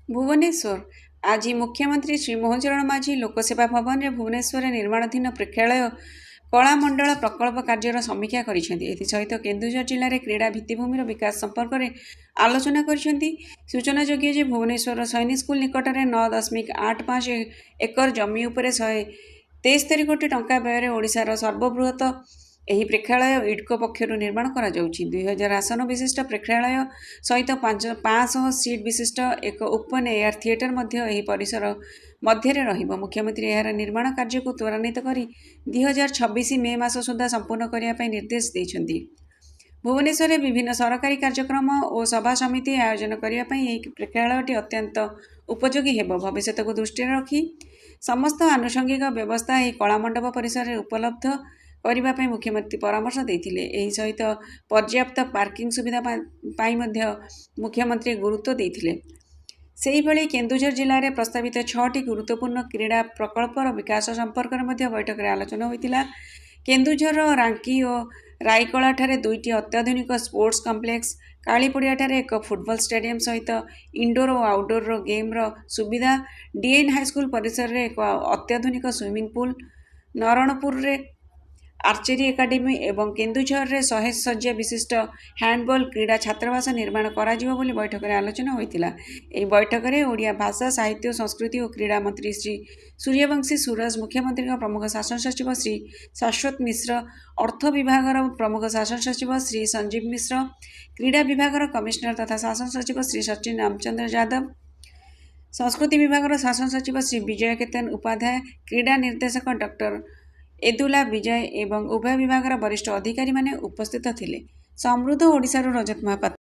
भुवनेश्वर आज मुख्यमंत्री श्री मोहन माझी लोकसेवा भवन में भुवनेश्वर निर्माणाधीन प्रेक्षालय कलामंडल प्रकल्प कार्यर समीक्षा सहित केन्दुझर जिले में क्रीड़ा भित्तिभूमि विकास संपर्क में आलोचना कर सूचनाजोग्य भुवनेश्वर सैनिक स्कूल निकट में 9.85 एकर जमी उपर 173 कोटी टंका व्यय ओडिशार सर्वबृहत ଏହି ପ୍ରେକ୍ଷାଳୟ ଇଡ୍କୋ ପକ୍ଷରୁ ନିର୍ମାଣ କରାଯାଉଛି। 2000 ଆସନ ବିଶିଷ୍ଟ ପ୍ରେକ୍ଷାଳୟ ସହିତ 500 ସିଟ୍ ବିଶିଷ୍ଟ ଏକ ଓପନ୍ ଏୟାର ଥିଏଟର ମଧ୍ୟ ଏହି ପରିସର ମଧ୍ୟରେ ରହିବ। ମୁଖ୍ୟମନ୍ତ୍ରୀ ଏହାର ନିର୍ମାଣ କାର୍ଯ୍ୟକୁ ତ୍ୱରାନ୍ୱିତ କରି 2026 ମେ ମାସ ସୁଦ୍ଧା ସମ୍ପୂର୍ଣ୍ଣ କରିବା ପାଇଁ ନିର୍ଦ୍ଦେଶ ଦେଇଛନ୍ତି। ଭୁବନେଶ୍ୱରରେ ବିଭିନ୍ନ ସରକାରୀ କାର୍ଯ୍ୟକ୍ରମ ଓ ସଭା ସମିତି ଆୟୋଜନ କରିବା ପାଇଁ ଏହି ପ୍ରେକ୍ଷାଳୟଟି ଅତ୍ୟନ୍ତ ଉପଯୋଗୀ ହେବ। ଭବିଷ୍ୟତକୁ ଦୃଷ୍ଟିରେ ରଖି ସମସ୍ତ ଆନୁଷଙ୍ଗିକ ବ୍ୟବସ୍ଥା ଏହି କଳାମଣ୍ଡପ ପରିସରରେ ଉପଲବ୍ଧ କରିବା ପାଇଁ ମୁଖ୍ୟମନ୍ତ୍ରୀ ପରାମର୍ଶ ଦେଇଥିଲେ। ଏହି ସହିତ ପର୍ଯ୍ୟାପ୍ତ ପାର୍କିଂ ସୁବିଧା ପାଇଁ ମଧ୍ୟ ମୁଖ୍ୟମନ୍ତ୍ରୀ ଗୁରୁତ୍ୱ ଦେଇଥିଲେ। ସେହିଭଳି କେନ୍ଦୁଝର ଜିଲ୍ଲାରେ ପ୍ରସ୍ତାବିତ 6ଟି ଗୁରୁତ୍ୱପୂର୍ଣ୍ଣ କ୍ରୀଡ଼ା ପ୍ରକଳ୍ପର ବିକାଶ ସମ୍ପର୍କରେ ମଧ୍ୟ ବୈଠକରେ ଆଲୋଚନା ହୋଇଥିଲା। କେନ୍ଦୁଝର ରାଙ୍କି ଓ ରାଇକଳାଠାରେ 2ଟି ଅତ୍ୟାଧୁନିକ ସ୍ପୋର୍ଟସ୍ କମ୍ପ୍ଲେକ୍ସ, କାଳିପଡ଼ିଆଠାରେ ଏକ ଫୁଟବଲ ଷ୍ଟାଡିୟମ ସହିତ ଇନଡୋର ଓ ଆଉଟଡୋର ଗେମ୍ର ସୁବିଧା, ଡିଏନ୍ ହାଇସ୍କୁଲ ପରିସରରେ ଏକ ଅତ୍ୟାଧୁନିକ ସୁଇମିଂ ପୁଲ୍, ନରଣପୁରରେ ଆର୍ଚେରୀ ଏକାଡେମୀ ଏବଂ କେନ୍ଦୁଝରରେ 100 ଶଯ୍ୟା ବିଶିଷ୍ଟ ହ୍ୟାଣ୍ଡବଲ୍ କ୍ରୀଡ଼ା ଛାତ୍ରାବାସ ନିର୍ମାଣ କରାଯିବ ବୋଲି ବୈଠକରେ ଆଲୋଚନା ହୋଇଥିଲା। ଏହି ବୈଠକରେ ଓଡ଼ିଆ ଭାଷା, ସାହିତ୍ୟ, ସଂସ୍କୃତି ଓ କ୍ରୀଡ଼ା ମନ୍ତ୍ରୀ ଶ୍ରୀ ସୂର୍ଯ୍ୟବଂଶୀ ସୁରଜ, ମୁଖ୍ୟମନ୍ତ୍ରୀଙ୍କ ପ୍ରମୁଖ ଶାସନ ସଚିବ ଶ୍ରୀ ଶାଶ୍ୱତ ମିଶ୍ର, ଅର୍ଥ ବିଭାଗର ପ୍ରମୁଖ ଶାସନ ସଚିବ ଶ୍ରୀ ସଞ୍ଜୀବ ମିଶ୍ର, କ୍ରୀଡ଼ା ବିଭାଗର କମିଶନର ତଥା ଶାସନ ସଚିବ ଶ୍ରୀ ସଚିନ ରାମଚନ୍ଦ୍ର ଯାଦବ, ସଂସ୍କୃତି ବିଭାଗର ଶାସନ ସଚିବ ଶ୍ରୀ ବିଜୟ କେତନ ଉପାଧ୍ୟାୟ, କ୍ରୀଡ଼ା ନିର୍ଦ୍ଦେଶକ ଡକ୍ଟର ଏଦୁଲା ବିଜୟ ଏବଂ ଉଭୟ ବିଭାଗର ବରିଷ୍ଠ ଅଧିକାରୀମାନେ ଉପସ୍ଥିତ ଥିଲେ। ସମୃଦ୍ଧ ଓଡ଼ିଶାରୁ ରଜତ ମହାପାତ୍ର।